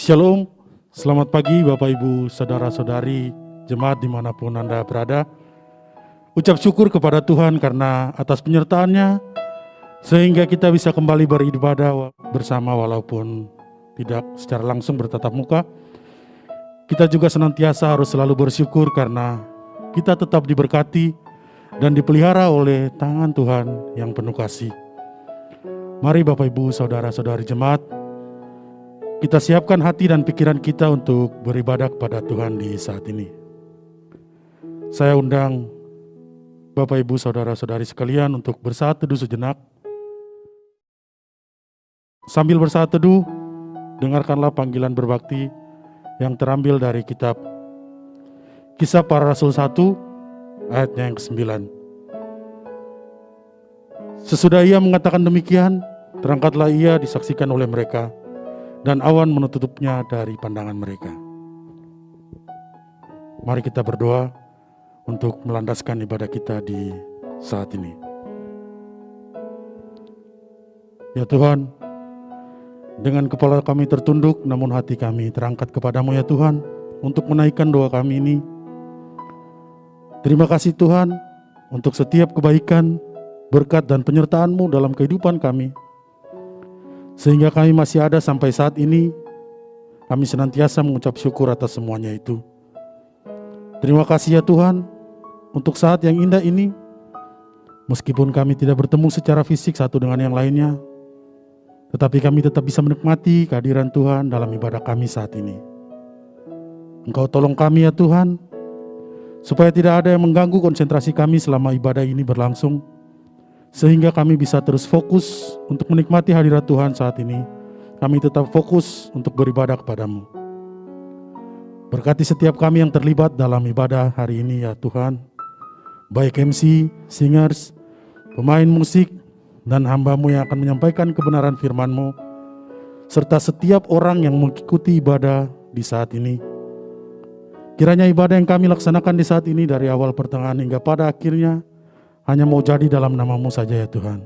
Shalom, selamat pagi Bapak Ibu, Saudara-saudari, jemaat dimanapun Anda berada. Ucap syukur kepada Tuhan karena atas penyertaannya, sehingga kita bisa kembali beribadah bersama walaupun tidak secara langsung bertatap muka. Kita juga senantiasa harus selalu bersyukur karena kita tetap diberkati dan dipelihara oleh tangan Tuhan yang penuh kasih. Mari Bapak Ibu, Saudara-saudari jemaat, kita siapkan hati dan pikiran kita untuk beribadah kepada Tuhan di saat ini. Saya undang Bapak Ibu Saudara-saudari sekalian untuk bersaat teduh sejenak. Sambil bersaat teduh, dengarkanlah panggilan berbakti yang terambil dari kitab Kisah Para Rasul 1 ayatnya yang ke-9. Sesudah ia mengatakan demikian, terangkatlah ia disaksikan oleh mereka, dan awan menutupnya dari pandangan mereka. Mari kita berdoa untuk melandaskan ibadah kita di saat ini. Ya Tuhan, dengan kepala kami tertunduk, namun hati kami terangkat kepadamu ya Tuhan, untuk menaikkan doa kami ini. Terima kasih Tuhan, untuk setiap kebaikan, berkat dan penyertaan-Mu dalam kehidupan kami. Sehingga kami masih ada sampai saat ini, kami senantiasa mengucap syukur atas semuanya itu. Terima kasih ya Tuhan, untuk saat yang indah ini, meskipun kami tidak bertemu secara fisik satu dengan yang lainnya, tetapi kami tetap bisa menikmati kehadiran Tuhan dalam ibadah kami saat ini. Engkau tolong kami ya Tuhan, supaya tidak ada yang mengganggu konsentrasi kami selama ibadah ini berlangsung, sehingga kami bisa terus fokus untuk menikmati hadirat Tuhan saat ini. Kami tetap fokus untuk beribadah kepadamu. Berkati setiap kami yang terlibat dalam ibadah hari ini ya Tuhan, baik MC, singers, pemain musik, dan hamba-Mu yang akan menyampaikan kebenaran firman-Mu, serta setiap orang yang mengikuti ibadah di saat ini. Kiranya ibadah yang kami laksanakan di saat ini dari awal pertengahan hingga pada akhirnya hanya mau jadi dalam nama-Mu saja ya Tuhan.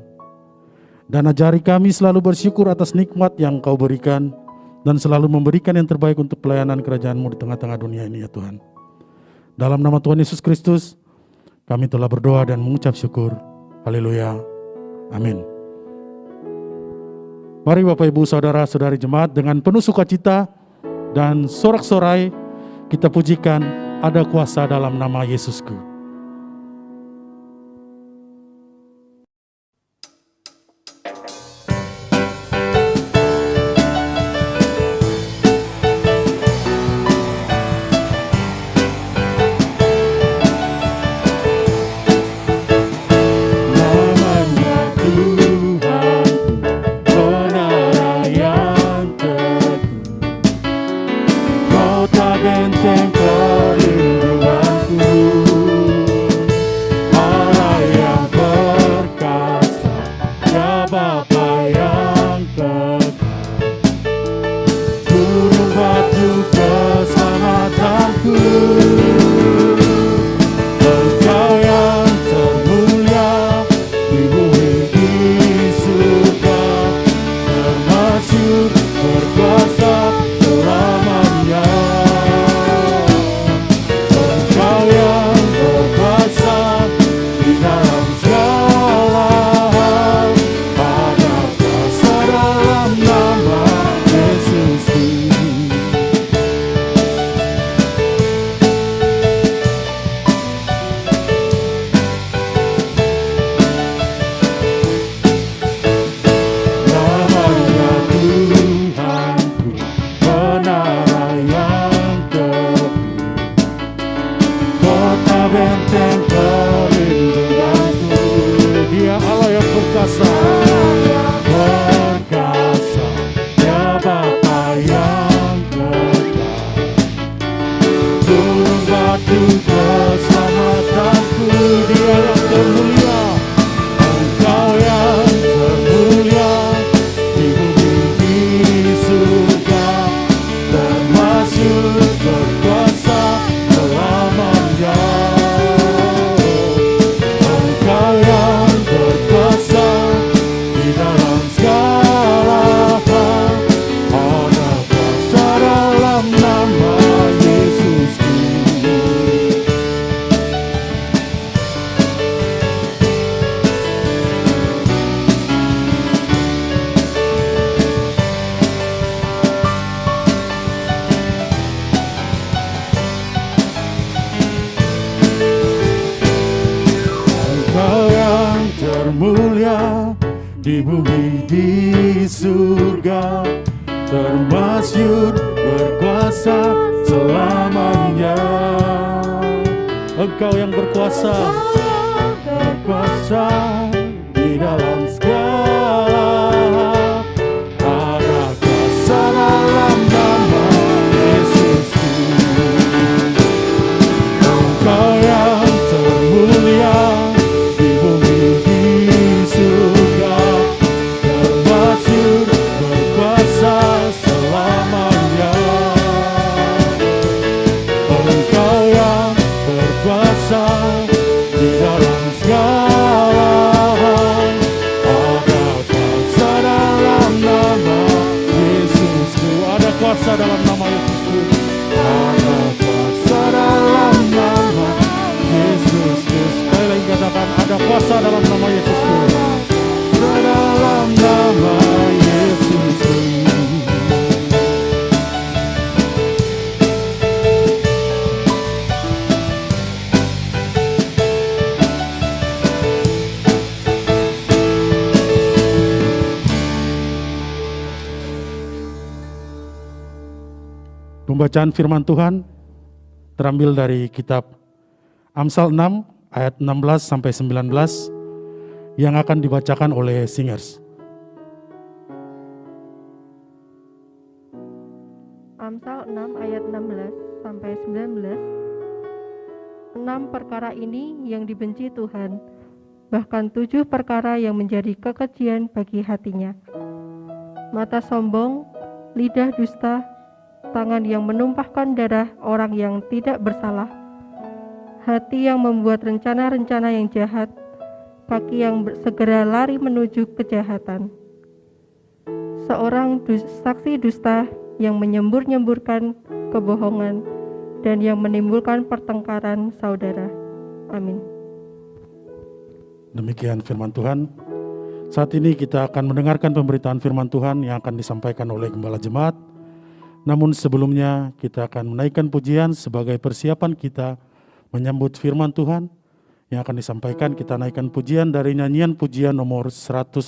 Dan ajari kami selalu bersyukur atas nikmat yang Kau berikan, dan selalu memberikan yang terbaik untuk pelayanan kerajaan-Mu di tengah-tengah dunia ini ya Tuhan. Dalam nama Tuhan Yesus Kristus, kami telah berdoa dan mengucap syukur. Haleluya. Amin. Mari Bapak Ibu Saudara-saudari jemaat, dengan penuh sukacita dan sorak-sorai kita pujikan Ada Kuasa Dalam Nama Yesusku. termulia di bumi di surga, termasyur berkuasa selamanya. Engkau yang berkuasa, berkuasa di dalam segala. Ada kuasa dalam nama Yesusku. Engkau yang termulia di bumi di surga, termasyur berkuasa selamanya. Engkau yang berkuasa di dalam segala. Ada kuasa dalam nama Yesusku. Ada kuasa dalam nama Yesusku. Ada kuasa dalam nama Yesusku. Sekali lagi katakan, ada kuasa dalam nama Yesusku. Dalam nama Yesusku. Pembacaan firman Tuhan terambil dari kitab Amsal 6 ayat 16 sampai 19 yang akan dibacakan oleh singers. Amsal 6 ayat 16 sampai 19. 6 perkara ini yang dibenci Tuhan, bahkan 7 perkara yang menjadi kekejian bagi hatinya. Mata sombong, lidah dusta, tangan yang menumpahkan darah orang yang tidak bersalah, hati yang membuat rencana-rencana yang jahat, kaki yang segera lari menuju kejahatan. Seorang saksi dusta yang menyembur-nyemburkan kebohongan dan yang menimbulkan pertengkaran saudara. Amin. Demikian firman Tuhan. Saat ini kita akan mendengarkan pemberitaan firman Tuhan yang akan disampaikan oleh Gembala Jemaat. Namun sebelumnya kita akan menaikkan pujian sebagai persiapan kita menyambut firman Tuhan yang akan disampaikan. Kita naikkan pujian dari nyanyian pujian nomor 101,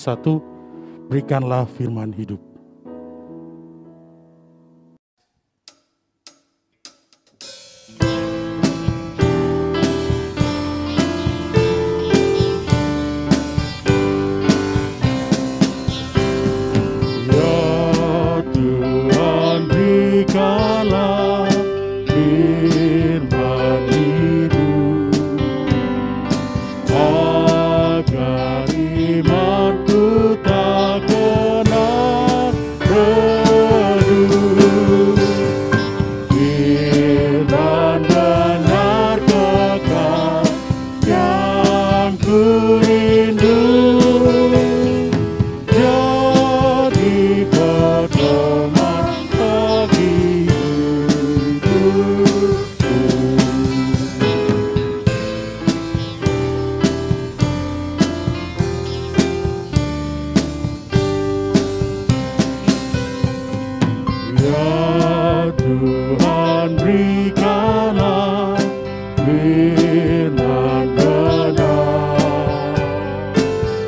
Berikanlah Firman Hidup. Berikanlah firman hidup, agar imanku tak kena redup. Firman benar kekal yang ku rindu, jadi pedoman Tuhan, berikanlah firman benar,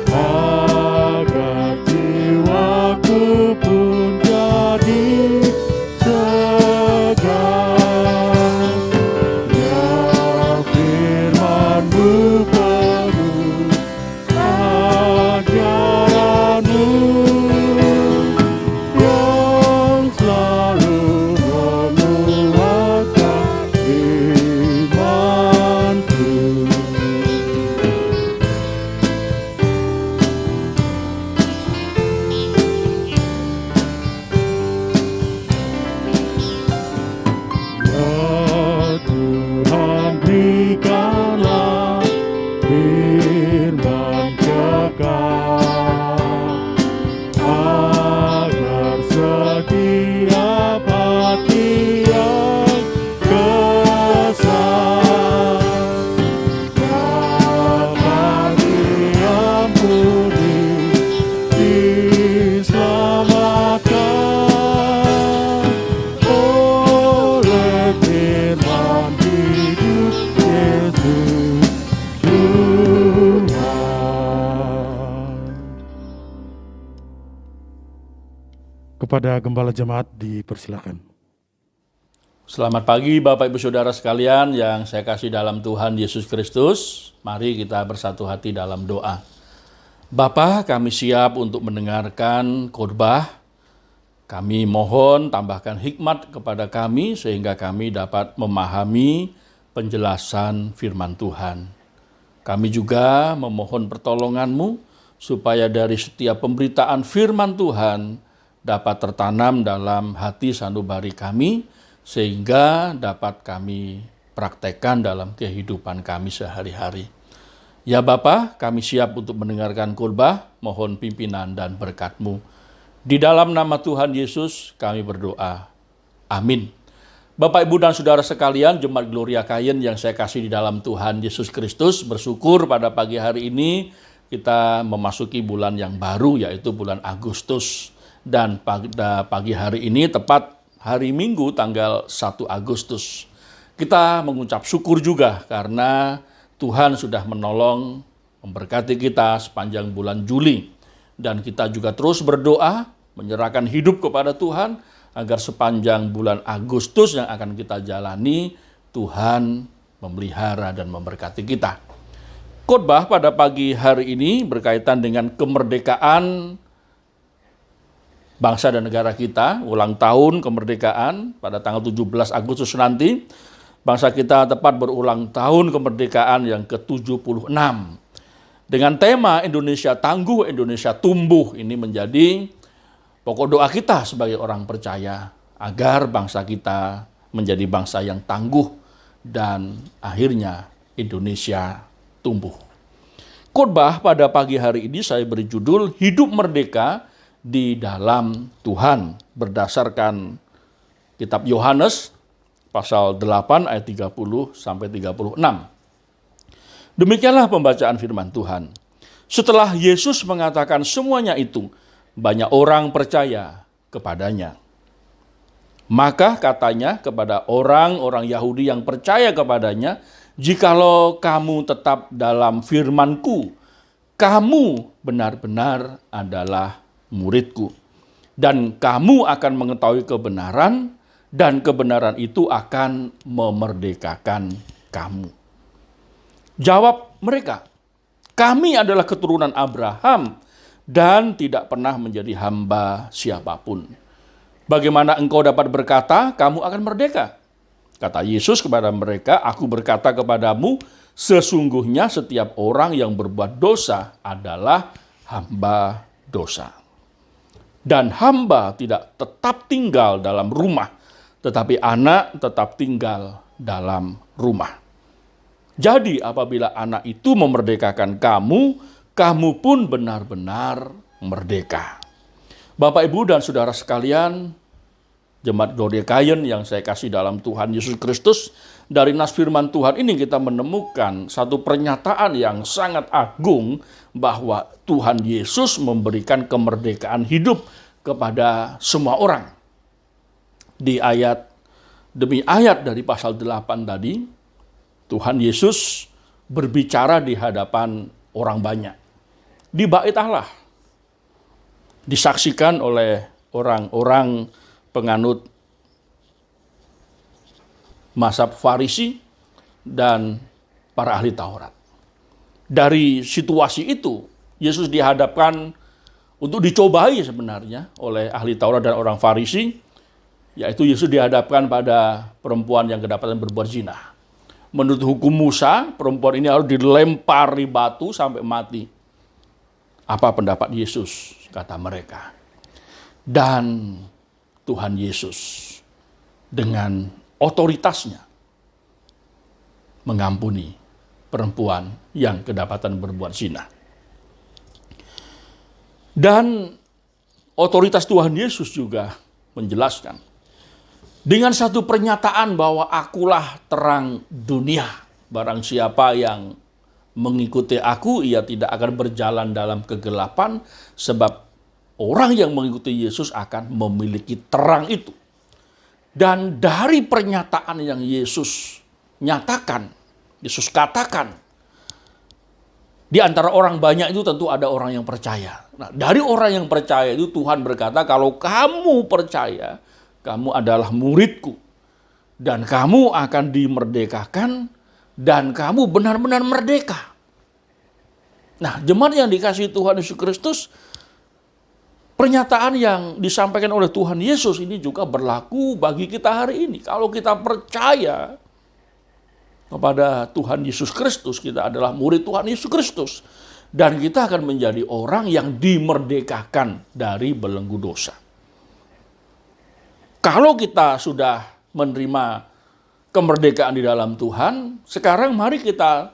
agar jiwaku pun jadi segar. Ya firman-Mu penuh ajaran-Mu yang selalu menguatkan imanku. Kepada Gembala Jemaat dipersilakan. Selamat pagi Bapak Ibu Saudara sekalian yang saya kasih dalam Tuhan Yesus Kristus. Mari kita bersatu hati dalam doa. Bapa, kami siap untuk mendengarkan khotbah. Kami mohon tambahkan hikmat kepada kami sehingga kami dapat memahami penjelasan firman Tuhan. Kami juga memohon pertolongan-Mu supaya dari setiap pemberitaan firman Tuhan dapat tertanam dalam hati sanubari kami, sehingga dapat kami praktekkan dalam kehidupan kami sehari-hari. Ya Bapa, kami siap untuk mendengarkan khotbah, mohon pimpinan dan berkat-Mu. Di dalam nama Tuhan Yesus kami berdoa. Amin. Bapak, Ibu, dan Saudara sekalian, Jemaat Gloria Kayen yang saya kasih di dalam Tuhan Yesus Kristus, bersyukur pada pagi hari ini kita memasuki bulan yang baru, yaitu bulan Agustus. Dan pada pagi hari ini tepat hari Minggu tanggal 1 Agustus. Kita mengucap syukur juga karena Tuhan sudah menolong, memberkati kita sepanjang bulan Juli. Dan kita juga terus berdoa, menyerahkan hidup kepada Tuhan, agar sepanjang bulan Agustus yang akan kita jalani, Tuhan memelihara dan memberkati kita. Khotbah pada pagi hari ini berkaitan dengan kemerdekaan bangsa dan negara kita, ulang tahun kemerdekaan pada tanggal 17 Agustus nanti. Bangsa kita tepat berulang tahun kemerdekaan yang ke-76. Dengan tema Indonesia Tangguh, Indonesia Tumbuh, ini menjadi pokok doa kita sebagai orang percaya agar bangsa kita menjadi bangsa yang tangguh dan akhirnya Indonesia tumbuh. Khotbah pada pagi hari ini saya beri judul Hidup Merdeka di dalam Tuhan, berdasarkan kitab Yohanes pasal 8 ayat 30 sampai 36. Demikianlah pembacaan firman Tuhan. Setelah Yesus mengatakan semuanya itu, banyak orang percaya kepadanya. Maka katanya kepada orang-orang Yahudi yang percaya kepadanya, "Jikalau kamu tetap dalam firman-Ku, kamu benar-benar adalah muridku, dan kamu akan mengetahui kebenaran, dan kebenaran itu akan memerdekakan kamu." Jawab mereka, "Kami adalah keturunan Abraham dan tidak pernah menjadi hamba siapapun. Bagaimana engkau dapat berkata, kamu akan merdeka?" Kata Yesus kepada mereka, "Aku berkata kepadamu, sesungguhnya setiap orang yang berbuat dosa adalah hamba dosa. Dan hamba tidak tetap tinggal dalam rumah, tetapi anak tetap tinggal dalam rumah. Jadi apabila anak itu memerdekakan kamu, kamu pun benar-benar merdeka." Bapak, Ibu, dan Saudara sekalian, Jemaat Gloria Kayen yang saya kasih dalam Tuhan Yesus Kristus, dari nas firman Tuhan ini kita menemukan satu pernyataan yang sangat agung bahwa Tuhan Yesus memberikan kemerdekaan hidup kepada semua orang. Di ayat demi ayat dari pasal 8 tadi, Tuhan Yesus berbicara di hadapan orang banyak. Di Bait Allah, disaksikan oleh orang-orang penganut mazhab Farisi dan para ahli Taurat. Dari situasi itu, Yesus dihadapkan untuk dicobai sebenarnya oleh ahli Taurat dan orang Farisi, yaitu Yesus dihadapkan pada perempuan yang kedapatan berbuat zina. Menurut hukum Musa, perempuan ini harus dilempari batu sampai mati. Apa pendapat Yesus? Kata mereka. Dan Tuhan Yesus dengan otoritasnya mengampuni perempuan yang kedapatan berbuat zina. Dan otoritas Tuhan Yesus juga menjelaskan dengan satu pernyataan bahwa akulah terang dunia. Barang siapa yang mengikuti aku, ia tidak akan berjalan dalam kegelapan, sebab orang yang mengikuti Yesus akan memiliki terang itu. Dan dari pernyataan yang Yesus nyatakan, Yesus katakan, di antara orang banyak itu tentu ada orang yang percaya. Nah, dari orang yang percaya itu Tuhan berkata, kalau kamu percaya, kamu adalah muridku. Dan kamu akan dimerdekakan, dan kamu benar-benar merdeka. Nah, jemaat yang dikasihi Tuhan Yesus Kristus, pernyataan yang disampaikan oleh Tuhan Yesus ini juga berlaku bagi kita hari ini. Kalau kita percaya kepada Tuhan Yesus Kristus, kita adalah murid Tuhan Yesus Kristus. Dan kita akan menjadi orang yang dimerdekakan dari belenggu dosa. Kalau kita sudah menerima kemerdekaan di dalam Tuhan, sekarang mari kita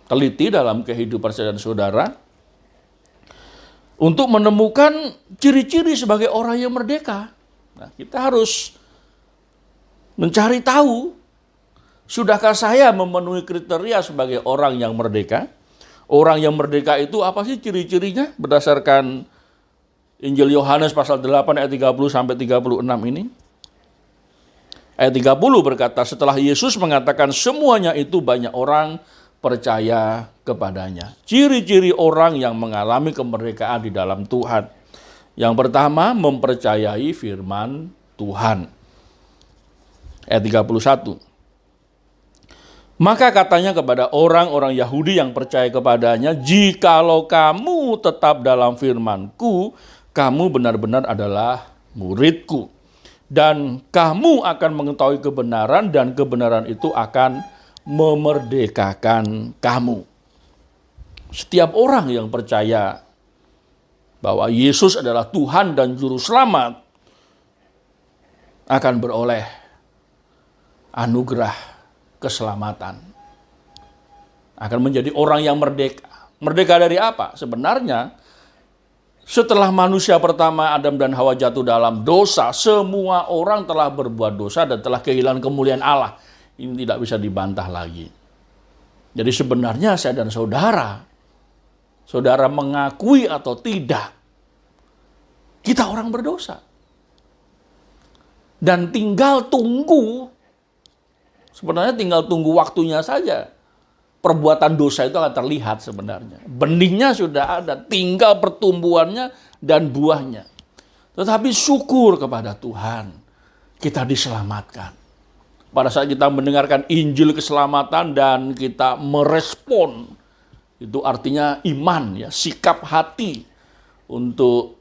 teliti dalam kehidupan saya dan saudara untuk menemukan ciri-ciri sebagai orang yang merdeka. Nah, kita harus mencari tahu, sudahkah saya memenuhi kriteria sebagai orang yang merdeka? Orang yang merdeka itu apa sih ciri-cirinya? Berdasarkan Injil Yohanes pasal 8 ayat 30 sampai 36 ini. Ayat 30 berkata, setelah Yesus mengatakan semuanya itu, banyak orang percaya kepadanya. Ciri-ciri orang yang mengalami kemerdekaan di dalam Tuhan. Yang pertama, mempercayai firman Tuhan. Ayat 31. Maka katanya kepada orang-orang Yahudi yang percaya kepadanya, jikalau kamu tetap dalam firman-Ku, kamu benar-benar adalah murid-Ku. Dan kamu akan mengetahui kebenaran, dan kebenaran itu akan memerdekakan kamu. Setiap orang yang percaya bahwa Yesus adalah Tuhan dan Juru Selamat akan beroleh anugerah keselamatan. Akan menjadi orang yang merdeka. Merdeka dari apa? Sebenarnya setelah manusia pertama Adam dan Hawa jatuh dalam dosa, semua orang telah berbuat dosa dan telah kehilangan kemuliaan Allah. Ini tidak bisa dibantah lagi. Jadi sebenarnya saya dan saudara mengakui atau tidak, kita orang berdosa. Dan tinggal tunggu, sebenarnya tinggal tunggu waktunya saja. Perbuatan dosa itu akan terlihat sebenarnya. Benihnya sudah ada, tinggal pertumbuhannya dan buahnya. Tetapi syukur kepada Tuhan, kita diselamatkan. Pada saat kita mendengarkan Injil keselamatan dan kita merespon, itu artinya iman, ya, sikap hati untuk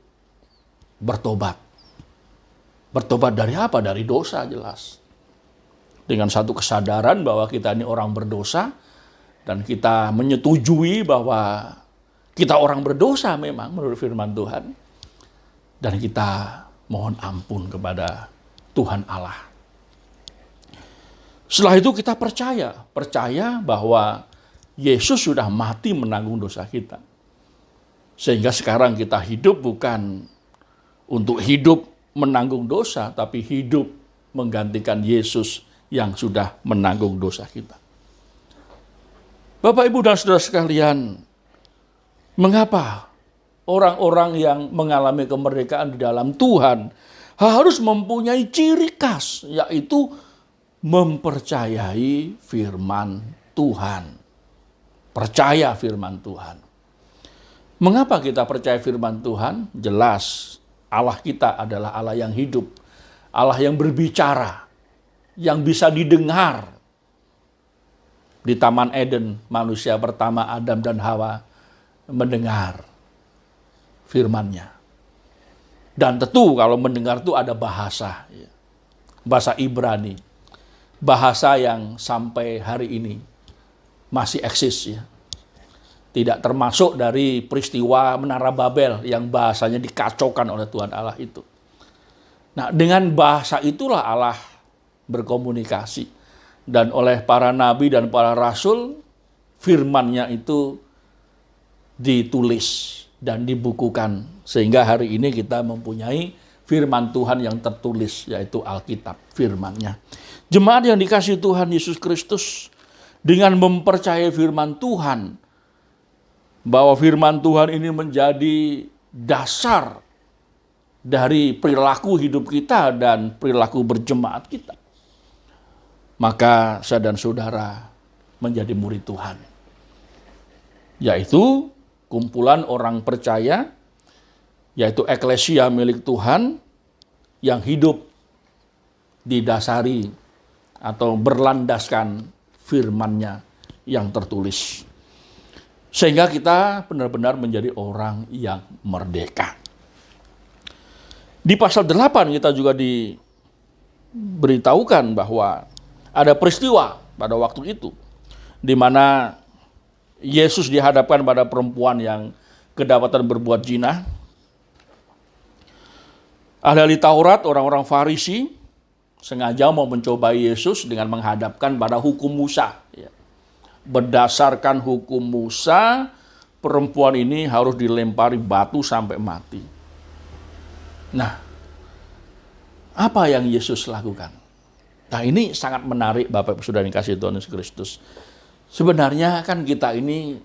bertobat. Bertobat dari apa? Dari dosa, jelas. Dengan satu kesadaran bahwa kita ini orang berdosa, dan kita menyetujui bahwa kita orang berdosa memang menurut firman Tuhan. Dan kita mohon ampun kepada Tuhan Allah. Setelah itu kita percaya bahwa Yesus sudah mati menanggung dosa kita. Sehingga sekarang kita hidup bukan untuk hidup menanggung dosa, tapi hidup menggantikan Yesus yang sudah menanggung dosa kita. Bapak, Ibu, dan saudara sekalian, mengapa orang-orang yang mengalami kemerdekaan di dalam Tuhan harus mempunyai ciri khas, yaitu mempercayai firman Tuhan. Percaya firman Tuhan. Mengapa kita percaya firman Tuhan? Jelas, Allah kita adalah Allah yang hidup, Allah yang berbicara, yang bisa didengar. Di Taman Eden, manusia pertama Adam dan Hawa mendengar firman-Nya. Dan tentu kalau mendengar itu ada bahasa, bahasa Ibrani, bahasa yang sampai hari ini masih eksis, ya. Tidak termasuk dari peristiwa Menara Babel yang bahasanya dikacaukan oleh Tuhan Allah itu. Nah, dengan bahasa itulah Allah berkomunikasi. Dan oleh para nabi dan para rasul, firman-Nya itu ditulis dan dibukukan. Sehingga hari ini kita mempunyai firman Tuhan yang tertulis, yaitu Alkitab, firman-Nya. Jemaat yang dikasihi Tuhan Yesus Kristus, dengan mempercayai firman Tuhan, bahwa firman Tuhan ini menjadi dasar dari perilaku hidup kita dan perilaku berjemaat kita, maka saya dan saudara menjadi murid Tuhan. Yaitu kumpulan orang percaya, yaitu eklesia milik Tuhan, yang hidup didasari atau berlandaskan firman-Nya yang tertulis. Sehingga kita benar-benar menjadi orang yang merdeka. Di pasal 8 kita juga diberitahukan bahwa ada peristiwa pada waktu itu, di mana Yesus dihadapkan pada perempuan yang kedapatan berbuat zina. Ahli Taurat, orang-orang Farisi, sengaja mau mencobai Yesus dengan menghadapkan pada hukum Musa. Berdasarkan hukum Musa, perempuan ini harus dilempari batu sampai mati. Nah, apa yang Yesus lakukan? Nah, ini sangat menarik, Bapak Ibu Saudara yang dikasihi Tuhan Yesus Kristus. Sebenarnya kan kita ini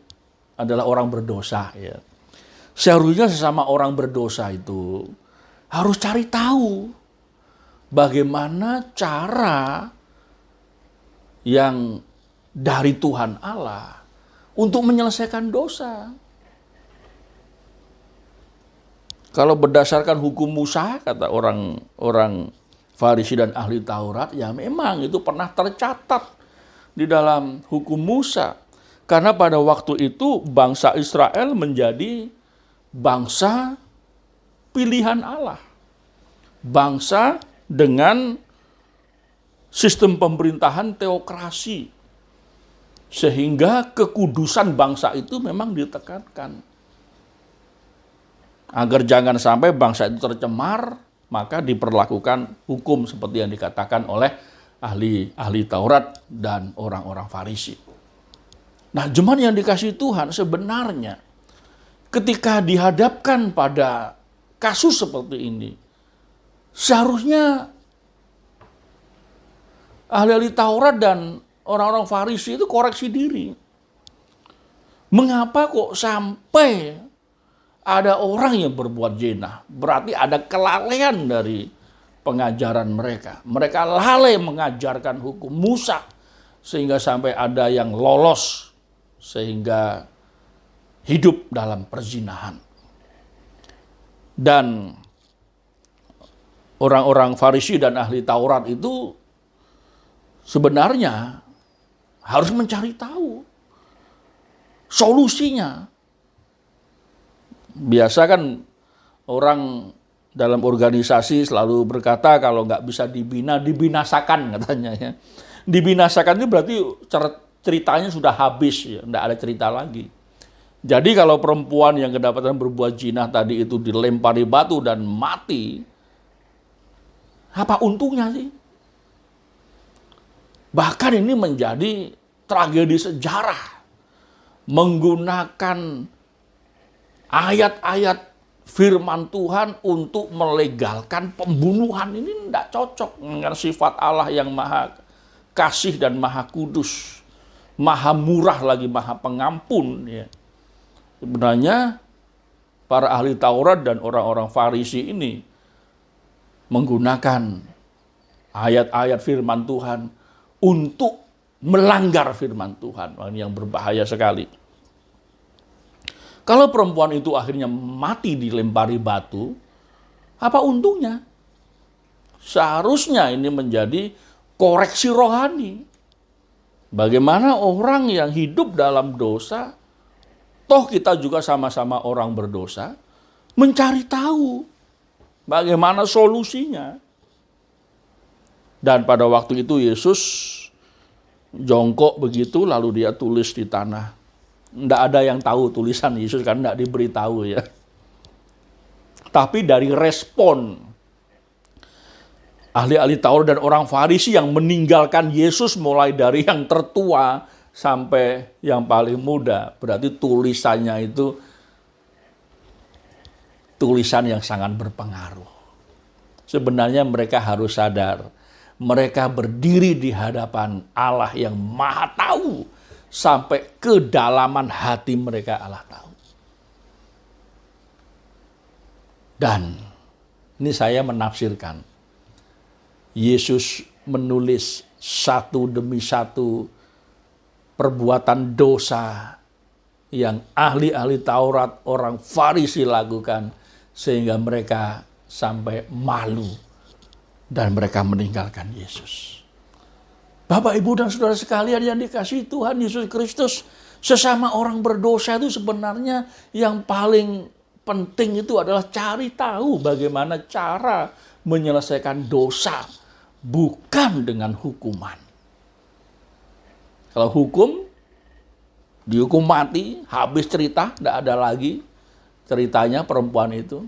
adalah orang berdosa, ya. Seharusnya sesama orang berdosa itu harus cari tahu bagaimana cara yang dari Tuhan Allah untuk menyelesaikan dosa. Kalau berdasarkan hukum Musa, kata orang Farisi dan ahli Taurat, ya memang itu pernah tercatat di dalam hukum Musa. Karena pada waktu itu bangsa Israel menjadi bangsa pilihan Allah. Bangsa dengan sistem pemerintahan teokrasi. Sehingga kekudusan bangsa itu memang ditekankan. Agar jangan sampai bangsa itu tercemar, maka diperlakukan hukum seperti yang dikatakan oleh ahli Taurat dan orang-orang Farisi. Nah, jemaat yang dikasihi Tuhan, sebenarnya ketika dihadapkan pada kasus seperti ini, seharusnya ahli Taurat dan orang-orang Farisi itu koreksi diri. Mengapa kok sampai ada orang yang berbuat zina? Berarti ada kelalaian dari pengajaran mereka. Mereka lalai mengajarkan hukum Musa, sehingga sampai ada yang lolos, sehingga hidup dalam perzinahan. Dan orang-orang Farisi dan ahli Taurat itu sebenarnya harus mencari tahu solusinya. Biasa kan orang dalam organisasi selalu berkata kalau nggak bisa dibina, dibinasakan katanya ya. Dibinasakan itu berarti ceritanya sudah habis, ya, nggak ada cerita lagi. Jadi kalau perempuan yang kedapatan berbuat zina tadi itu dilempari batu dan mati, apa untungnya sih? Bahkan ini menjadi tragedi sejarah. Menggunakan ayat-ayat firman Tuhan untuk melegalkan pembunuhan, ini tidak cocok dengan sifat Allah yang maha kasih dan maha kudus, maha murah lagi maha pengampun. Ya. Sebenarnya para ahli Taurat dan orang-orang Farisi ini menggunakan ayat-ayat firman Tuhan untuk melanggar firman Tuhan, yang berbahaya sekali. Kalau perempuan itu akhirnya mati dilempari batu, apa untungnya? Seharusnya ini menjadi koreksi rohani. Bagaimana orang yang hidup dalam dosa, toh kita juga sama-sama orang berdosa, mencari tahu bagaimana solusinya. Dan pada waktu itu Yesus jongkok begitu, lalu dia tulis di tanah. Tidak ada yang tahu tulisan Yesus, kan tidak diberitahu ya. Tapi dari respon ahli-ahli Taurat dan orang Farisi yang meninggalkan Yesus, mulai dari yang tertua sampai yang paling muda, berarti tulisannya itu tulisan yang sangat berpengaruh. Sebenarnya mereka harus sadar, mereka berdiri di hadapan Allah yang maha tahu. Sampai kedalaman hati mereka Allah tahu. Dan ini saya menafsirkan, Yesus menulis satu demi satu perbuatan dosa yang ahli-ahli Taurat, orang Farisi lakukan, sehingga mereka sampai malu dan mereka meninggalkan Yesus. Bapak, Ibu, dan saudara sekalian yang dikasihi Tuhan Yesus Kristus, sesama orang berdosa itu sebenarnya yang paling penting itu adalah cari tahu bagaimana cara menyelesaikan dosa, bukan dengan hukuman. Kalau hukum, dihukum mati, habis cerita, tidak ada lagi ceritanya perempuan itu.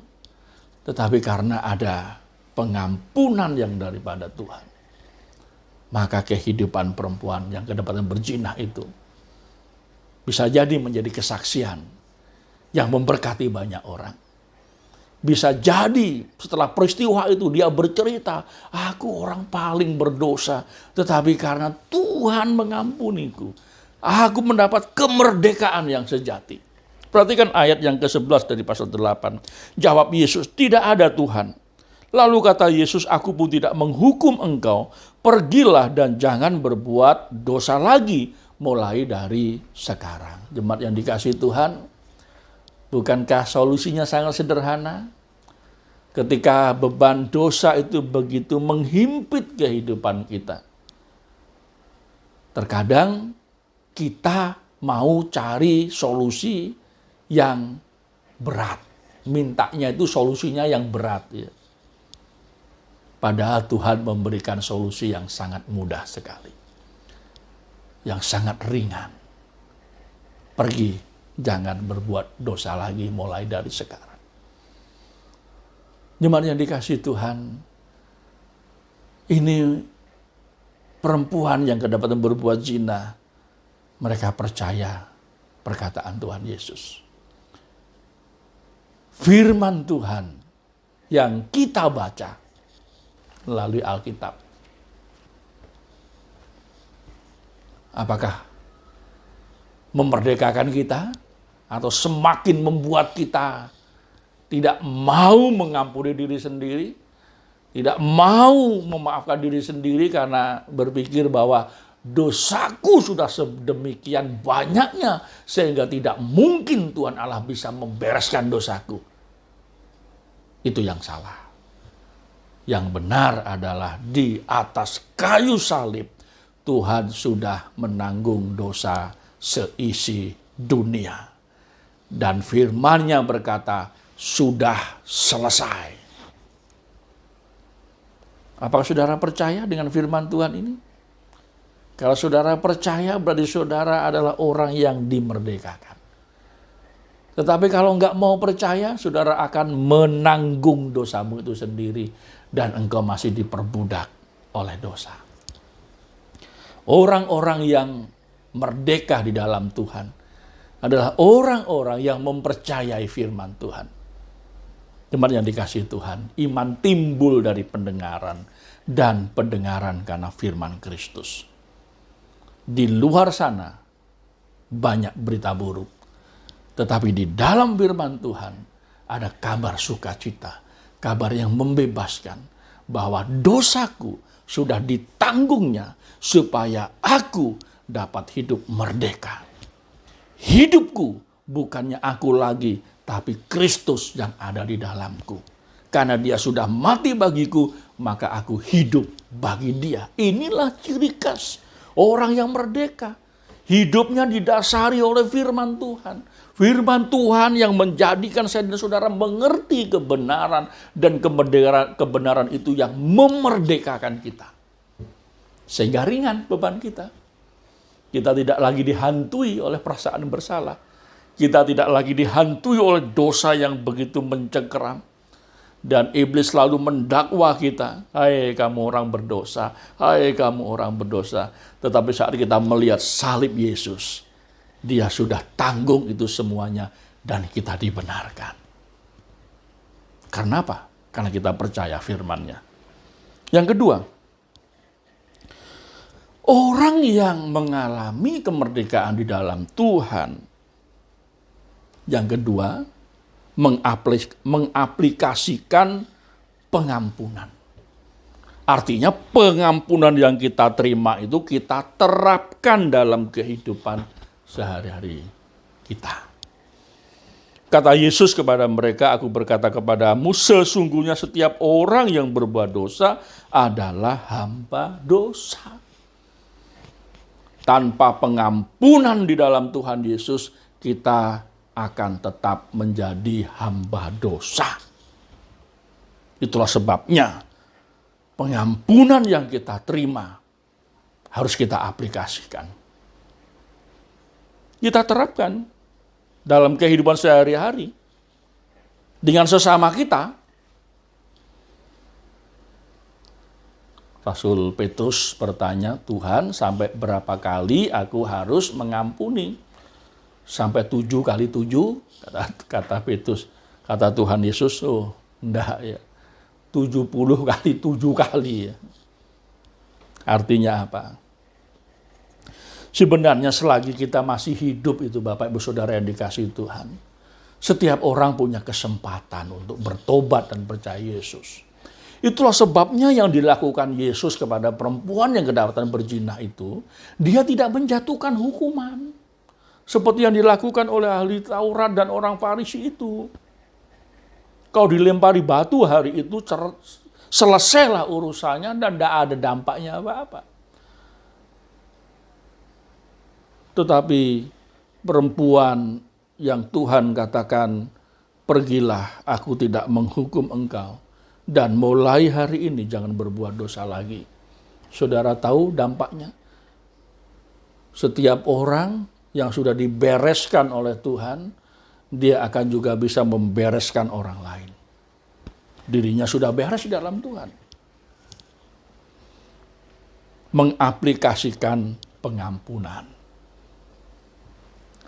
Tetapi karena ada pengampunan yang daripada Tuhan, maka kehidupan perempuan yang kedapatan berzina itu bisa jadi menjadi kesaksian yang memberkati banyak orang. Bisa jadi setelah peristiwa itu dia bercerita, aku orang paling berdosa, tetapi karena Tuhan mengampuniku, aku mendapat kemerdekaan yang sejati. Perhatikan ayat yang ke-11 dari pasal 8. Jawab Yesus, tidak ada Tuhan. Lalu kata Yesus, aku pun tidak menghukum engkau, pergilah dan jangan berbuat dosa lagi mulai dari sekarang. Jemaat yang dikasihi Tuhan, bukankah solusinya sangat sederhana? Ketika beban dosa itu begitu menghimpit kehidupan kita, terkadang kita mau cari solusi yang berat. Mintanya itu solusinya yang berat. Ya. Padahal Tuhan memberikan solusi yang sangat mudah sekali. Yang sangat ringan. Pergi, jangan berbuat dosa lagi mulai dari sekarang. Jemaat yang dikasihi Tuhan, ini perempuan yang kedapatan berbuat zina, mereka percaya perkataan Tuhan Yesus. Firman Tuhan yang kita baca melalui Alkitab. Apakah memerdekakan kita atau semakin membuat kita tidak mau mengampuni diri sendiri, tidak mau memaafkan diri sendiri karena berpikir bahwa dosaku sudah sedemikian banyaknya sehingga tidak mungkin Tuhan Allah bisa membereskan dosaku. Itu yang salah. Yang benar adalah di atas kayu salib Tuhan sudah menanggung dosa seisi dunia. Dan firman-Nya berkata, sudah selesai. Apakah saudara percaya dengan firman Tuhan ini? Kalau saudara percaya, berarti saudara adalah orang yang dimerdekakan. Tetapi kalau enggak mau percaya, saudara akan menanggung dosamu itu sendiri dan engkau masih diperbudak oleh dosa. Orang-orang yang merdeka di dalam Tuhan adalah orang-orang yang mempercayai firman Tuhan. Jemaat yang dikasihi Tuhan, iman timbul dari pendengaran dan pendengaran karena firman Kristus. Di luar sana banyak berita buruk. Tetapi di dalam firman Tuhan ada kabar sukacita, kabar yang membebaskan bahwa dosaku sudah ditanggungnya supaya aku dapat hidup merdeka. Hidupku bukannya aku lagi, tapi Kristus yang ada di dalamku. Karena dia sudah mati bagiku, maka aku hidup bagi dia. Inilah ciri khas orang yang merdeka. Hidupnya didasari oleh firman Tuhan. Firman Tuhan yang menjadikan saya dan saudara mengerti kebenaran dan kebenaran itu yang memerdekakan kita. Sehingga ringan beban kita. Kita tidak lagi dihantui oleh perasaan bersalah. Kita tidak lagi dihantui oleh dosa yang begitu mencengkeram. Dan iblis selalu mendakwa kita. Hai kamu orang berdosa. Hai kamu orang berdosa. Tetapi saat kita melihat salib Yesus, dia sudah tanggung itu semuanya. Dan kita dibenarkan. Karena apa? Karena kita percaya firman-Nya. Yang kedua, orang yang mengalami kemerdekaan di dalam Tuhan, yang kedua, mengaplikasikan pengampunan. Artinya pengampunan yang kita terima itu kita terapkan dalam kehidupan sehari-hari kita. Kata Yesus kepada mereka, aku berkata kepadamu, sesungguhnya setiap orang yang berbuat dosa adalah hamba dosa. Tanpa pengampunan di dalam Tuhan Yesus, kita akan tetap menjadi hamba dosa. Itulah sebabnya pengampunan yang kita terima harus kita aplikasikan. Kita terapkan dalam kehidupan sehari-hari dengan sesama kita. Rasul Petrus bertanya, Tuhan, sampai berapa kali aku harus mengampuni? Sampai 7 kali 7, kata Petrus. Kata Tuhan Yesus, oh enggak ya, 70 kali 7 kali ya. Artinya apa? Sebenarnya selagi kita masih hidup itu Bapak Ibu Saudara yang dikasihi Tuhan, setiap orang punya kesempatan untuk bertobat dan percaya Yesus. Itulah sebabnya yang dilakukan Yesus kepada perempuan yang kedapatan berzina itu, dia tidak menjatuhkan hukuman. Seperti yang dilakukan oleh ahli Taurat dan orang Farisi itu. Kalau dilempari batu hari itu, selesailah urusannya dan tidak ada dampaknya apa-apa. Tetapi perempuan yang Tuhan katakan, pergilah, aku tidak menghukum engkau. Dan mulai hari ini jangan berbuat dosa lagi. Saudara tahu dampaknya? Setiap orang yang sudah dibereskan oleh Tuhan, dia akan juga bisa membereskan orang lain. Dirinya sudah beres di dalam Tuhan. Mengaplikasikan pengampunan.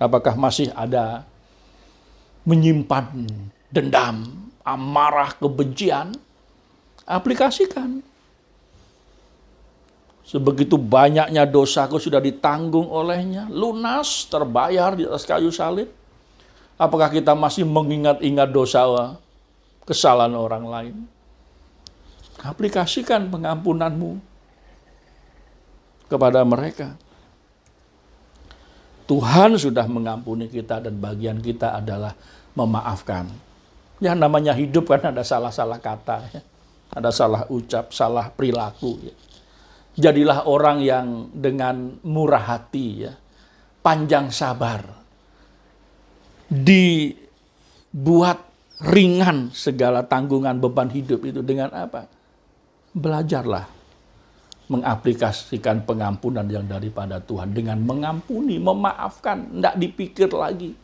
Apakah masih ada menyimpan dendam, amarah, kebencian? Aplikasikan. Sebegitu banyaknya dosaku sudah ditanggung olehnya, lunas, terbayar di atas kayu salib. Apakah kita masih mengingat-ingat dosa, kesalahan orang lain? Aplikasikan pengampunanmu kepada mereka. Tuhan sudah mengampuni kita dan bagian kita adalah memaafkan. Ya namanya hidup kan ada salah-salah kata, ya. Ada salah ucap, salah perilaku. Ya. Jadilah orang yang dengan murah hati, ya, panjang sabar, dibuat ringan segala tanggungan beban hidup itu dengan apa? Belajarlah mengaplikasikan pengampunan yang daripada Tuhan dengan mengampuni, memaafkan, tidak dipikir lagi.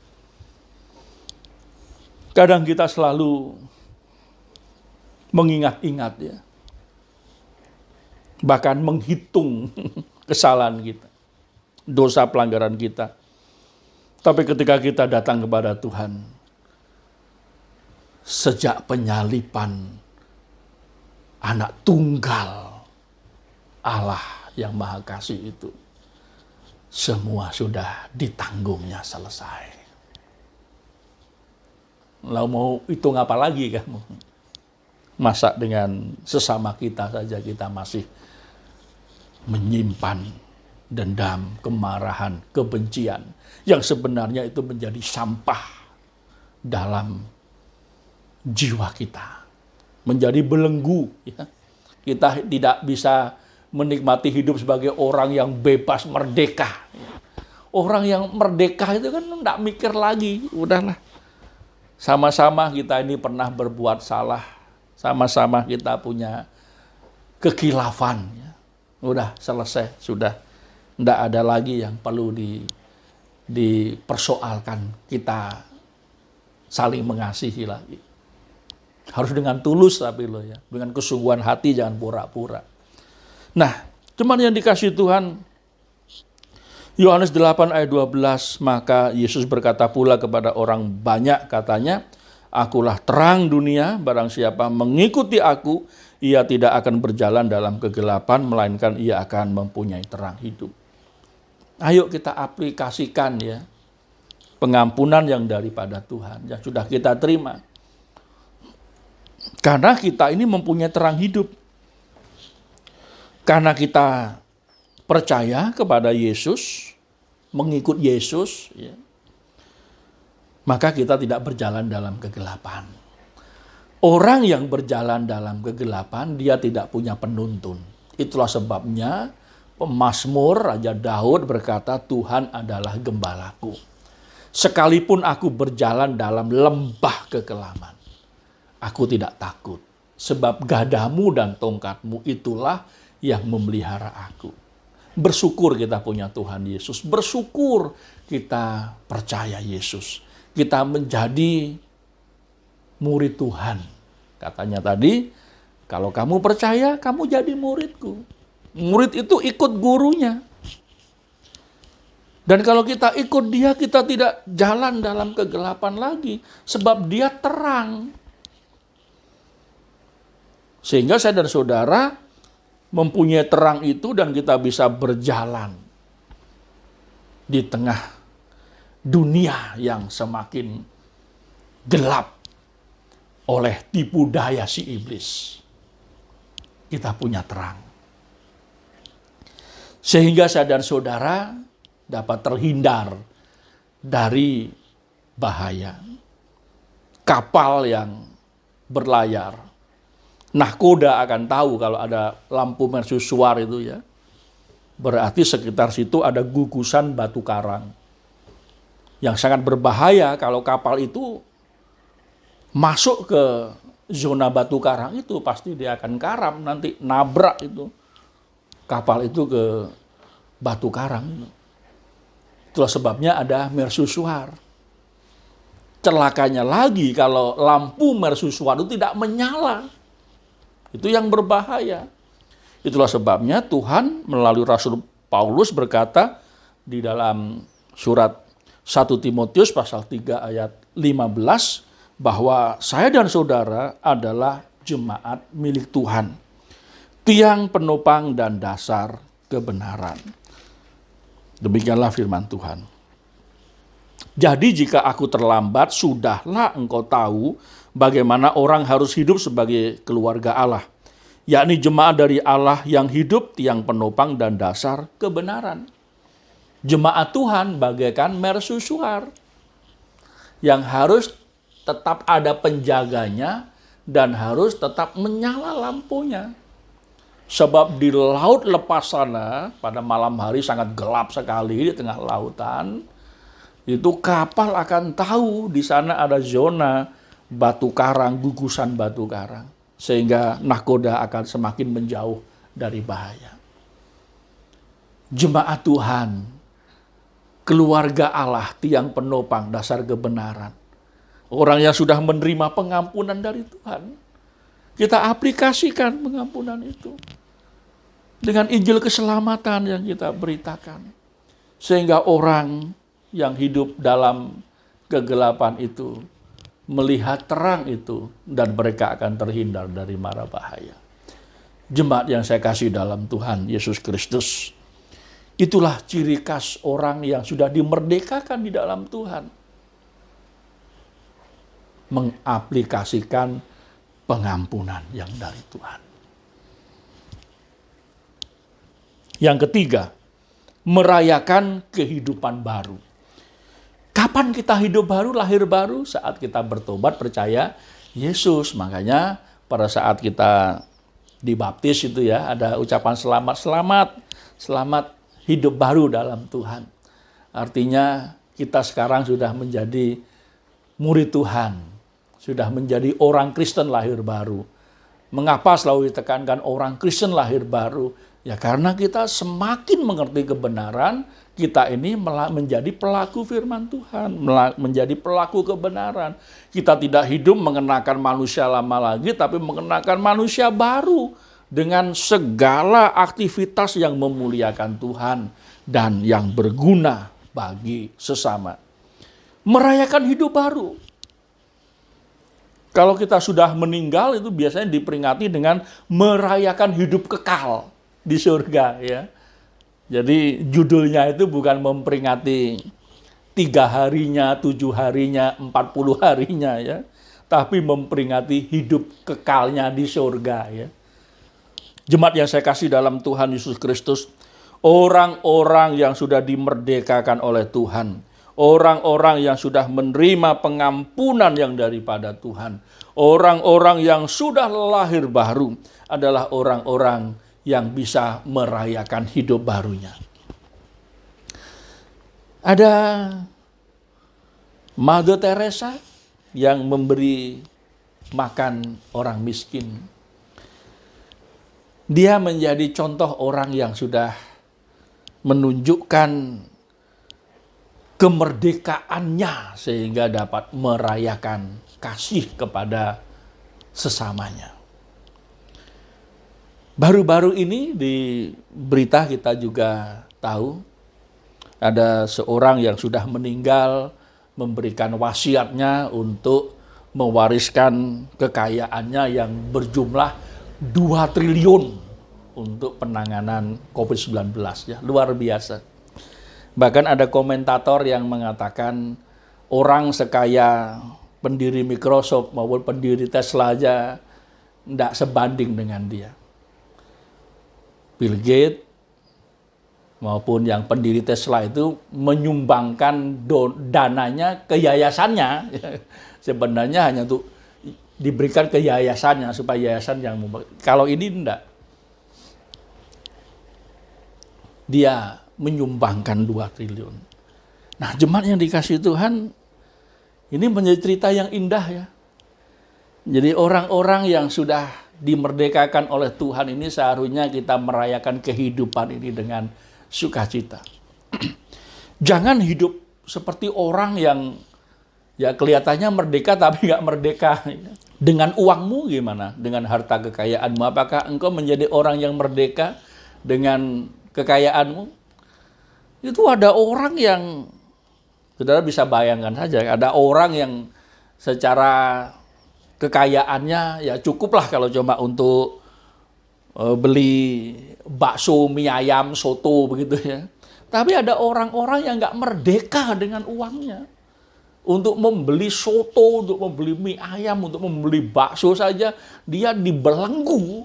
Kadang kita selalu mengingat-ingat, ya, bahkan menghitung kesalahan kita, dosa pelanggaran kita. Tapi ketika kita datang kepada Tuhan, sejak penyaliban anak tunggal Allah yang Maha Kasih itu, semua sudah ditanggungnya selesai. Lalu mau hitung apa lagi kamu? Masa dengan sesama kita saja kita masih menyimpan dendam, kemarahan, kebencian yang sebenarnya itu menjadi sampah dalam jiwa kita, menjadi belenggu. Ya. Kita tidak bisa menikmati hidup sebagai orang yang bebas, merdeka. Orang yang merdeka itu kan tidak mikir lagi, udahlah. Sama-sama kita ini pernah berbuat salah. Sama-sama kita punya kekhilafan. Ya. Udah selesai, sudah. Tidak ada lagi yang perlu dipersoalkan. Kita saling mengasihi lagi. Harus dengan tulus tapi loh ya. Dengan kesungguhan hati, jangan pura-pura. Nah, cuman yang dikasih Tuhan, Yohanes 8 ayat 12, maka Yesus berkata pula kepada orang banyak, katanya, akulah terang dunia, barang siapa mengikuti aku, ia tidak akan berjalan dalam kegelapan, melainkan ia akan mempunyai terang hidup. Ayo kita aplikasikan ya, pengampunan yang daripada Tuhan, yang sudah kita terima. Karena kita ini mempunyai terang hidup. Karena kita percaya kepada Yesus, mengikut Yesus, ya. maka kita tidak berjalan dalam kegelapan. Orang yang berjalan dalam kegelapan, dia tidak punya penuntun. Itulah sebabnya pemazmur Raja Daud berkata, Tuhan adalah gembalaku. Sekalipun aku berjalan dalam lembah kekelaman, aku tidak takut. Sebab gadamu dan tongkatmu itulah yang memelihara aku. Bersyukur kita punya Tuhan Yesus. Bersyukur kita percaya Yesus. Kita menjadi murid Tuhan. Katanya tadi, kalau kamu percaya, kamu jadi muridku. Murid itu ikut gurunya. Dan kalau kita ikut dia, kita tidak jalan dalam kegelapan lagi. Sebab dia terang. Sehingga saya dan saudara mempunyai terang itu dan kita bisa berjalan di tengah dunia yang semakin gelap oleh tipu daya si iblis. Kita punya terang. Sehingga saya dan saudara dapat terhindar dari bahaya. Kapal yang berlayar. Nahkoda akan tahu kalau ada lampu mercusuar itu ya. Berarti sekitar situ ada gugusan batu karang. Yang sangat berbahaya kalau kapal itu masuk ke zona batu karang itu, pasti dia akan karam, nanti nabrak itu kapal itu ke batu karang. Itulah sebabnya ada mercusuar. Celakanya lagi kalau lampu mercusuar itu tidak menyala. Itu yang berbahaya. Itulah sebabnya Tuhan melalui Rasul Paulus berkata di dalam surat 1 Timotius pasal 3 ayat 15 bahwa saya dan saudara adalah jemaat milik Tuhan, tiang penopang dan dasar kebenaran. Demikianlah firman Tuhan. Jadi jika aku terlambat, sudahlah engkau tahu bagaimana orang harus hidup sebagai keluarga Allah, yakni jemaat dari Allah yang hidup, tiang penopang dan dasar kebenaran. Jemaat Tuhan bagaikan mercusuar yang harus tetap ada penjaganya dan harus tetap menyala lampunya. Sebab di laut lepas sana pada malam hari sangat gelap sekali di tengah lautan, itu kapal akan tahu di sana ada zona batu karang, gugusan batu karang. Sehingga nahkoda akan semakin menjauh dari bahaya. Jemaat Tuhan, keluarga Allah, tiang penopang, dasar kebenaran. Orang yang sudah menerima pengampunan dari Tuhan. Kita aplikasikan pengampunan itu. Dengan Injil keselamatan yang kita beritakan. Sehingga orang yang hidup dalam kegelapan itu melihat terang itu dan mereka akan terhindar dari mara bahaya. Jemaat yang saya kasih dalam Tuhan Yesus Kristus, itulah ciri khas orang yang sudah dimerdekakan di dalam Tuhan. Mengaplikasikan pengampunan yang dari Tuhan. Yang ketiga, merayakan kehidupan baru. Kapan kita hidup baru, lahir baru? Saat kita bertobat, percaya Yesus. Makanya pada saat kita dibaptis itu ya, ada ucapan selamat hidup baru dalam Tuhan. Artinya kita sekarang sudah menjadi murid Tuhan. Sudah menjadi orang Kristen lahir baru. Mengapa selalu ditekankan orang Kristen lahir baru? Ya karena kita semakin mengerti kebenaran, kita ini menjadi pelaku firman Tuhan, menjadi pelaku kebenaran. Kita tidak hidup mengenakan manusia lama lagi, tapi mengenakan manusia baru dengan segala aktivitas yang memuliakan Tuhan dan yang berguna bagi sesama. Merayakan hidup baru. Kalau kita sudah meninggal itu biasanya diperingati dengan merayakan hidup kekal di surga ya. Jadi judulnya itu bukan memperingati 3 harinya, 7 harinya, 40 harinya ya. Tapi memperingati hidup kekalnya di surga ya. Jemaat yang saya kasih dalam Tuhan Yesus Kristus, orang-orang yang sudah dimerdekakan oleh Tuhan, orang-orang yang sudah menerima pengampunan yang daripada Tuhan, orang-orang yang sudah lahir baru adalah orang-orang yang bisa merayakan hidup barunya. Ada Mother Teresa yang memberi makan orang miskin. Dia menjadi contoh orang yang sudah menunjukkan kemerdekaannya sehingga dapat merayakan kasih kepada sesamanya. Baru-baru ini di berita kita juga tahu ada seorang yang sudah meninggal memberikan wasiatnya untuk mewariskan kekayaannya yang berjumlah 2 triliun untuk penanganan COVID-19 ya, luar biasa. Bahkan ada komentator yang mengatakan orang sekaya pendiri Microsoft maupun pendiri Tesla aja tidak sebanding dengan dia. Bill Gates maupun yang pendiri Tesla itu menyumbangkan dananya ke yayasannya. Sebenarnya hanya untuk diberikan ke yayasannya supaya yayasan yang kalau ini enggak. Dia menyumbangkan 2 triliun. Nah, jemaat yang dikasihi Tuhan, ini menjadi cerita yang indah ya. Jadi orang-orang yang sudah dimerdekakan oleh Tuhan ini seharusnya kita merayakan kehidupan ini dengan sukacita. Jangan hidup seperti orang yang ya kelihatannya merdeka tapi nggak merdeka. Dengan uangmu gimana? Dengan harta kekayaanmu, apakah engkau menjadi orang yang merdeka dengan kekayaanmu? Itu ada orang yang, saudara bisa bayangkan saja, ada orang yang secara kekayaannya ya cukuplah kalau cuma untuk beli bakso, mie ayam, soto begitu ya. Tapi ada orang-orang yang nggak merdeka dengan uangnya. Untuk membeli soto, untuk membeli mie ayam, untuk membeli bakso saja, dia dibelenggu.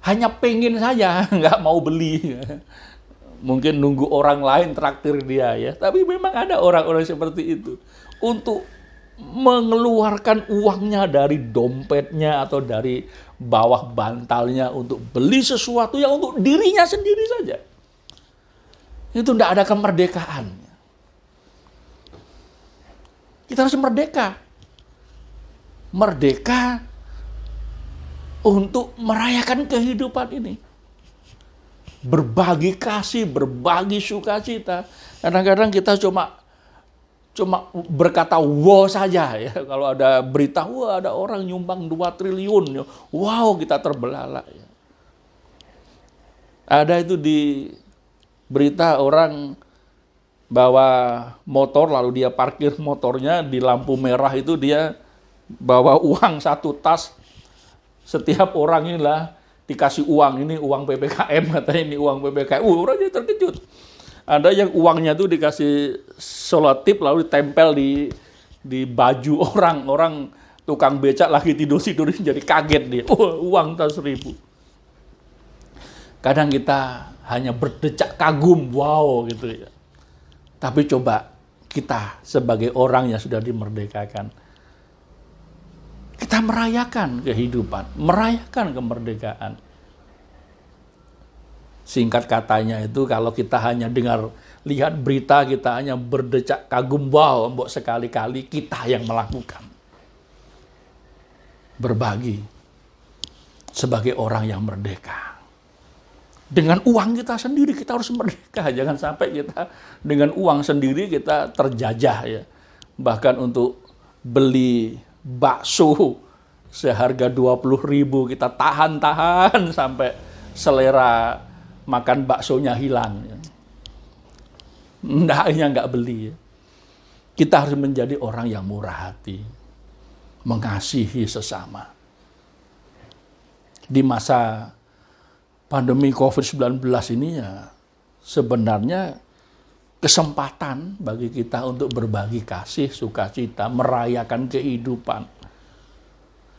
Hanya pengen saja, nggak mau beli. Mungkin nunggu orang lain traktir dia ya. Tapi memang ada orang-orang seperti itu. Untuk mengeluarkan uangnya dari dompetnya atau dari bawah bantalnya untuk beli sesuatu yang untuk dirinya sendiri saja. Itu tidak ada kemerdekaan. Kita harus merdeka. Merdeka untuk merayakan kehidupan ini. Berbagi kasih, berbagi sukacita. Kadang-kadang kita cuma berkata wow saja ya. Kalau ada berita, wah ada orang nyumbang 2 triliun. Wow, kita terbelalak. Ya. Ada itu di berita orang bawa motor, lalu dia parkir motornya di lampu merah itu dia bawa uang 1 tas. Setiap orang inilah dikasih uang, ini uang PPKM, katanya ini uang PPKM. Orangnya terkejut. Ada yang uangnya tuh dikasih selotip lalu ditempel di baju orang. Orang tukang becak lagi tidur-tidur jadi kaget dia. Oh, uang tas 1.000. Kadang kita hanya berdecak kagum, wow gitu ya. Tapi coba kita sebagai orang yang sudah dimerdekakan, kita merayakan kehidupan, merayakan kemerdekaan. Singkat katanya itu kalau kita hanya dengar, lihat berita, kita hanya berdecak kagum, wow, mbok sekali-kali kita yang melakukan. Berbagi sebagai orang yang merdeka. Dengan uang kita sendiri kita harus merdeka. Jangan sampai kita dengan uang sendiri kita terjajah ya. Bahkan untuk beli bakso seharga 20.000 kita tahan-tahan sampai selera makan baksonya hilang. Ndaknya nggak beli. Kita harus menjadi orang yang murah hati, mengasihi sesama. Di masa pandemi COVID-19 ini ya sebenarnya kesempatan bagi kita untuk berbagi kasih, sukacita, merayakan kehidupan.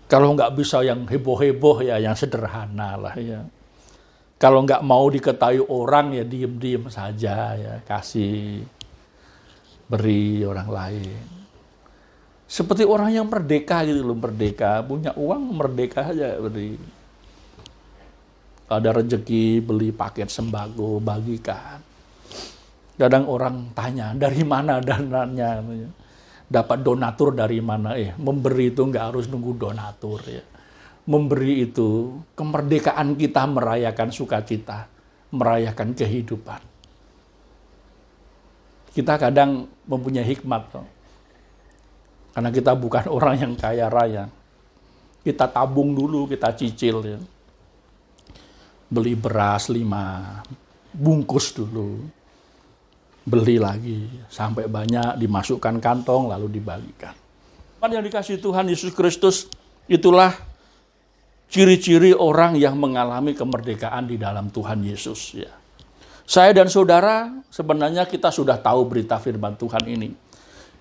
Kalau nggak bisa yang heboh-heboh ya yang sederhana lah ya. Kalau nggak mau diketahui orang ya diem-diem saja ya, kasih beri orang lain. Seperti orang yang merdeka gitu loh, merdeka, punya uang merdeka aja beri. Ada rezeki beli paket sembako, bagikan. Kadang orang tanya, dari mana dananya? Dapat donatur dari mana? Memberi itu nggak harus nunggu donatur ya. Memberi itu kemerdekaan kita merayakan sukacita, merayakan kehidupan. Kita kadang mempunyai hikmat, karena kita bukan orang yang kaya raya. Kita tabung dulu, kita cicil ya. Beli beras 5 bungkus dulu, beli lagi sampai banyak, dimasukkan kantong lalu dibagikan. Yang dikasihi Tuhan Yesus Kristus, itulah ciri-ciri orang yang mengalami kemerdekaan di dalam Tuhan Yesus ya. Saya dan saudara sebenarnya kita sudah tahu berita firman Tuhan ini.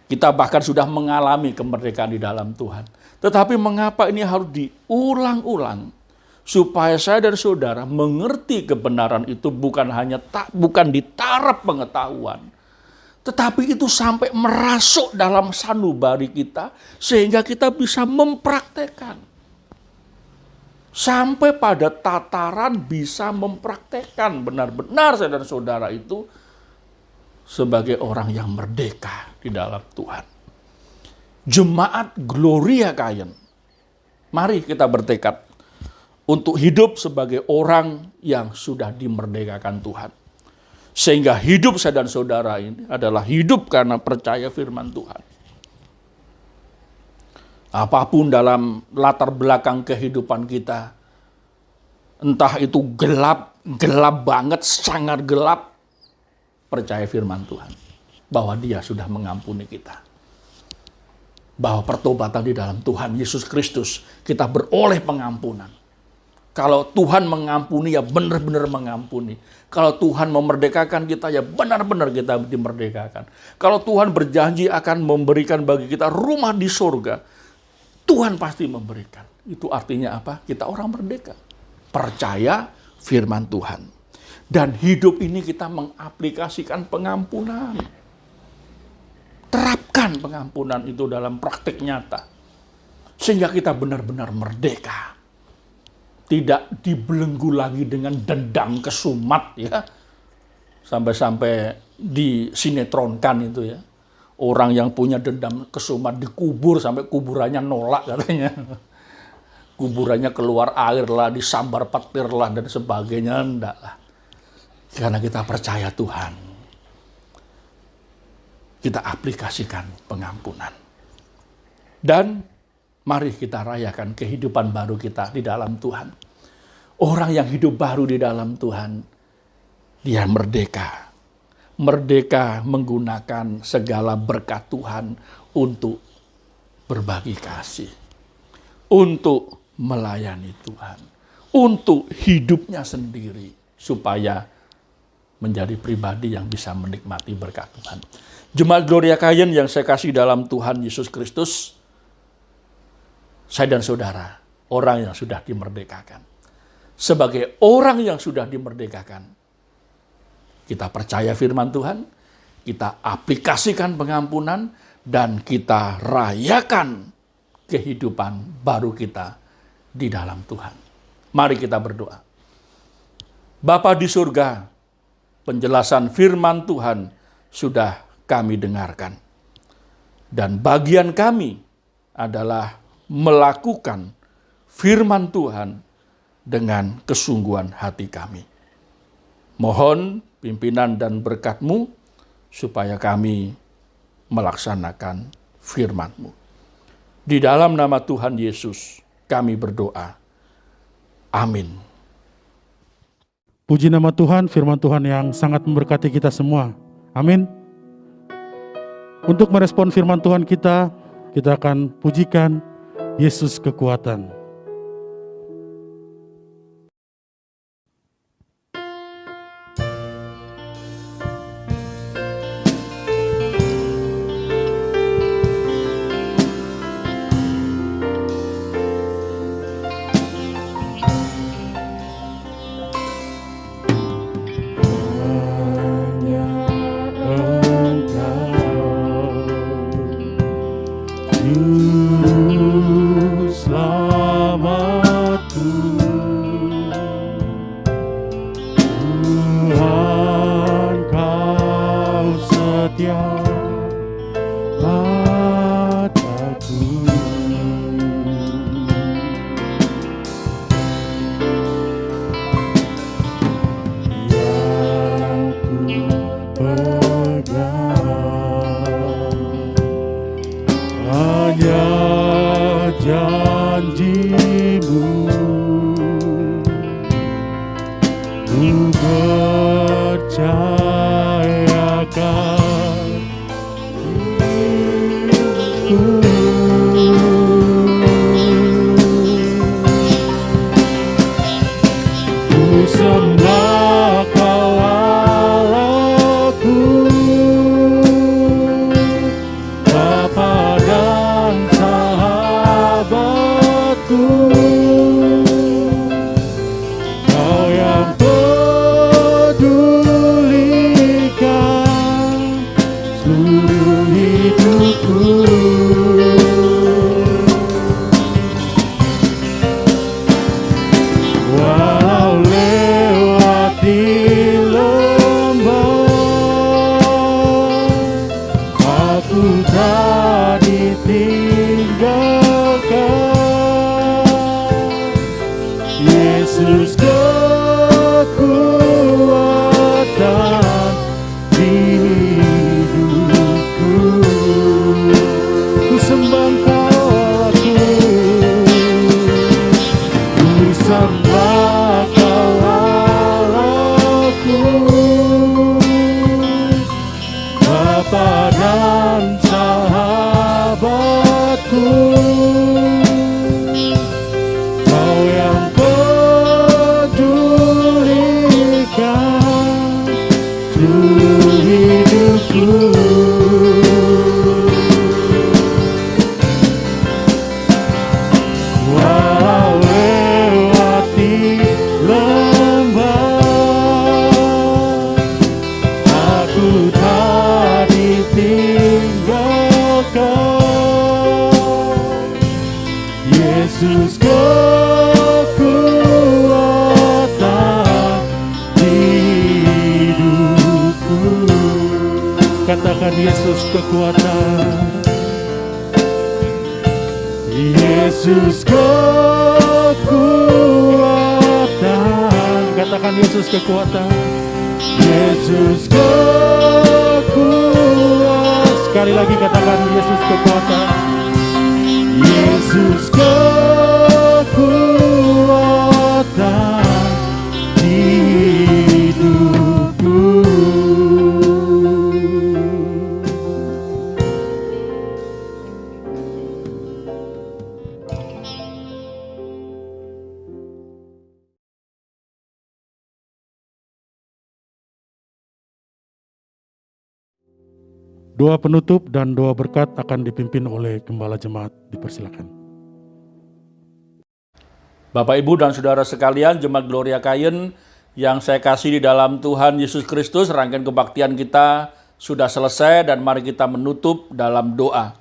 Kita bahkan sudah mengalami kemerdekaan di dalam Tuhan. Tetapi mengapa ini harus diulang-ulang? Supaya saya dan saudara mengerti kebenaran itu bukan di taraf pengetahuan, tetapi itu sampai merasuk dalam sanubari kita sehingga kita bisa mempraktekkan. Sampai pada tataran bisa mempraktekkan benar-benar saya dan saudara itu sebagai orang yang merdeka di dalam Tuhan. Jemaat Gloria Kayen, mari kita bertekad untuk hidup sebagai orang yang sudah dimerdekakan Tuhan. Sehingga hidup saya dan saudara ini adalah hidup karena percaya firman Tuhan. Apapun dalam latar belakang kehidupan kita, entah itu gelap banget, sangat gelap, percaya firman Tuhan. Bahwa Dia sudah mengampuni kita. Bahwa pertobatan di dalam Tuhan Yesus Kristus, kita beroleh pengampunan. Kalau Tuhan mengampuni, ya benar-benar mengampuni. Kalau Tuhan memerdekakan kita, ya benar-benar kita dimerdekakan. Kalau Tuhan berjanji akan memberikan bagi kita rumah di surga, Tuhan pasti memberikan. Itu artinya apa? Kita orang merdeka. Percaya firman Tuhan. Dan hidup ini kita mengaplikasikan pengampunan. Terapkan pengampunan itu dalam praktik nyata. Sehingga kita benar-benar merdeka. Tidak dibelenggu lagi dengan dendam kesumat ya. Sampai-sampai disinetronkan itu ya. Orang yang punya dendam kesumat dikubur sampai kuburannya nolak katanya. Kuburannya keluar air lah, disambar petir lah dan sebagainya. Enggak lah. Karena kita percaya Tuhan. Kita aplikasikan pengampunan. Dan mari kita rayakan kehidupan baru kita di dalam Tuhan. Orang yang hidup baru di dalam Tuhan, dia merdeka. Merdeka menggunakan segala berkat Tuhan untuk berbagi kasih. Untuk melayani Tuhan. Untuk hidupnya sendiri. Supaya menjadi pribadi yang bisa menikmati berkat Tuhan. Jemaat Gloria Kayen yang saya kasih dalam Tuhan Yesus Kristus, saya dan saudara, orang yang sudah dimerdekakan. Sebagai orang yang sudah dimerdekakan, kita percaya firman Tuhan, kita aplikasikan pengampunan, dan kita rayakan kehidupan baru kita di dalam Tuhan. Mari kita berdoa. Bapa di surga, penjelasan firman Tuhan sudah kami dengarkan. Dan bagian kami adalah melakukan firman Tuhan dengan kesungguhan hati kami. Mohon pimpinan dan berkat-Mu supaya kami melaksanakan firman-Mu. Di dalam nama Tuhan Yesus kami berdoa. Amin. Puji nama Tuhan, firman Tuhan yang sangat memberkati kita semua. Amin. Untuk merespon firman Tuhan kita akan pujikan Yesus kekuatan. Hanya Engkau padaku. Yang ku pegang hanya janji-Mu. Ku percayakan hidupku. Ku sembah Kau Allahku, Bapa dan sahabatku. Kau yang pedulikan seluruh hidupku. Walau lewati lembah, aku tak ditinggalkan. Yesus kekuatan di hidupku. Ku sembah Kau Allahku, ku sembah Kau Allahku, Bapa dan sahabatku. Kau yang pedulikan seluruh hidupku. Walau lewati lembah, aku tak ditinggalkan. Yesus kekuatan di hidupku. Katakan Yesus kekuatan. Yesus kekuatan. Katakan Yesus kekuatan. Yesus kekuatan. Sekali lagi katakan Yesus kekuatan. Yesus kekuatan di hidupku. Doa penutup dan doa berkat akan dipimpin oleh Gembala Jemaat. Dipersilakan. Bapak, Ibu, dan Saudara sekalian, Jemaat Gloria Kayen yang saya kasih di dalam Tuhan Yesus Kristus, rangkaian kebaktian kita sudah selesai dan mari kita menutup dalam doa.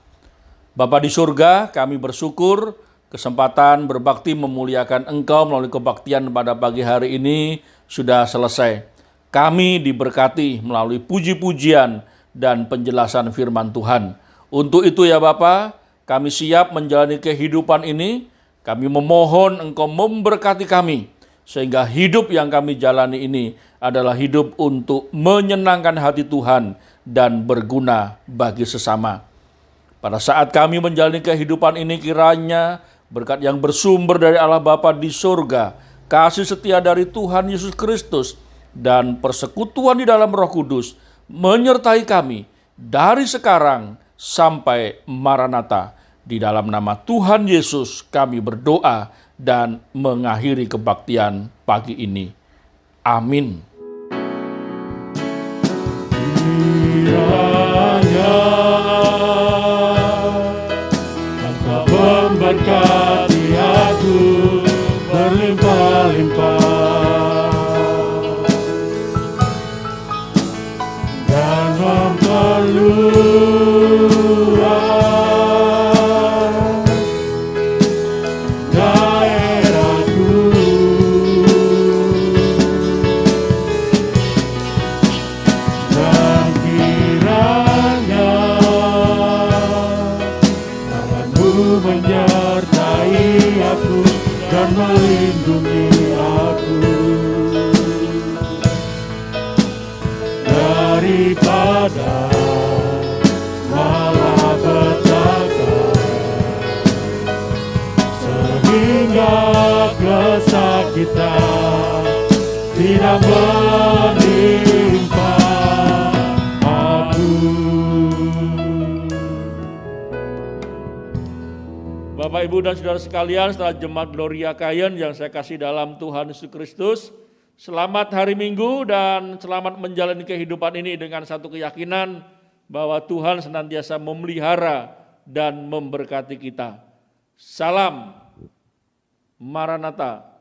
Bapa di surga, kami bersyukur kesempatan berbakti memuliakan Engkau melalui kebaktian pada pagi hari ini sudah selesai. Kami diberkati melalui puji-pujian dan penjelasan firman Tuhan. Untuk itu ya Bapa, kami siap menjalani kehidupan ini. Kami memohon Engkau memberkati kami, sehingga hidup yang kami jalani ini adalah hidup untuk menyenangkan hati Tuhan dan berguna bagi sesama. Pada saat kami menjalani kehidupan ini, kiranya berkat yang bersumber dari Allah Bapa di surga, kasih setia dari Tuhan Yesus Kristus, dan persekutuan di dalam Roh Kudus menyertai kami dari sekarang sampai Maranatha. Di dalam nama Tuhan Yesus kami berdoa dan mengakhiri kebaktian pagi ini. Amin. Kiranya Engkau memberkati aku berlimpah-limpah dan memperluas daerahku. kita tidak menimpa aku. Bapak, Ibu, dan saudara sekalian, setelah Jemaat Gloria Kayen yang saya kasih dalam Tuhan Yesus Kristus, selamat hari Minggu dan selamat menjalani kehidupan ini dengan satu keyakinan bahwa Tuhan senantiasa memelihara dan memberkati kita. Salam Maranatha.